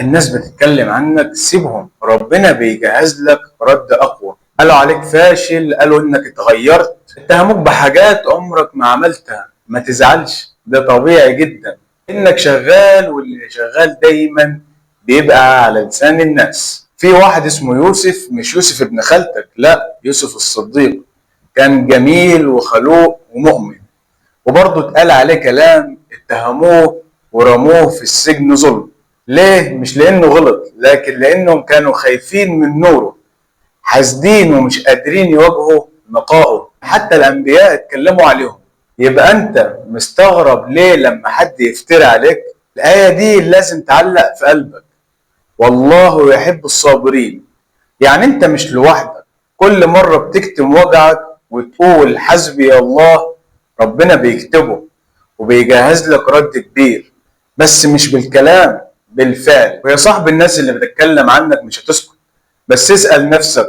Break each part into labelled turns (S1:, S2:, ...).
S1: الناس بتتكلم عنك سيبهم، ربنا بيجهز لك رد اقوى. قالوا عليك فاشل، قالوا انك اتغيرت، اتهموك بحاجات عمرك ما عملتها، ما تزعلش، ده طبيعي جدا. انك شغال، واللي شغال دايما بيبقى على لسان الناس. في واحد اسمه يوسف، مش يوسف ابن خالتك، لا، يوسف الصديق. كان جميل وخلوق ومؤمن، وبرضه اتقال عليه كلام، اتهموه ورموه في السجن ظلم. ليه؟ مش لانه غلط، لكن لانهم كانوا خايفين من نوره، حاسدين ومش قادرين يواجهوا نقائه. حتى الانبياء اتكلموا عليهم. يبقى انت مستغرب ليه لما حد يفتري عليك؟ الايه دي لازم تعلق في قلبك. والله يحب الصابرين. يعني انت مش لوحدك. كل مرة بتكتم وجعك وتقول حسبي الله، ربنا بيكتبه وبيجهز لك رد كبير، بس مش بالكلام، بالفعل. ويا صاحب، الناس اللي بتتكلم عنك مش هتسكت، بس اسأل نفسك،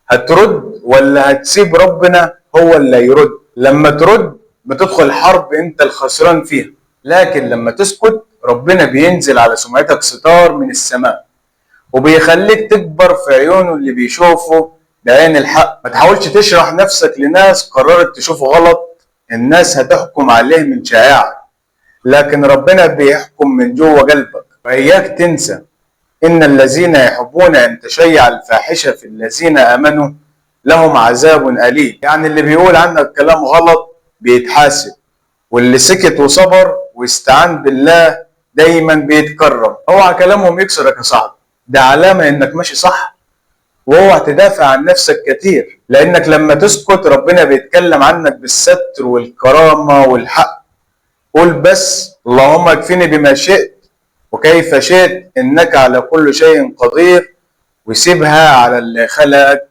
S1: هترد ولا هتسيب ربنا هو اللي يرد؟ لما ترد بتدخل حرب انت الخسران فيها، لكن لما تسكت ربنا بينزل على سمعتك ستار من السماء، وبيخليك تكبر في عيونه اللي بيشوفوا بعين الحق. ما تحاولش تشرح نفسك لناس قررت تشوفه غلط. الناس هتحكم عليه من شائعة، لكن ربنا بيحكم من جوه قلبك. وإياك تنسى إن الذين يحبون أن تشيع الفاحشة في الذين آمنوا لهم عذاب أليم. يعني اللي بيقول عنك كلام غلط بيتحاسب، واللي سكت وصبر واستعان بالله دايما بيتكرم. اوعى كلامهم يكسرك يا صاحبي، ده علامة انك ماشي صح. واوعى تدافع عن نفسك كتير، لانك لما تسكت ربنا بيتكلم عنك بالستر والكرامة والحق. قول بس اللهم اكفني بما شئت وكيف شئت، انك على كل شيء قدير، وسيبها على اللي خلقك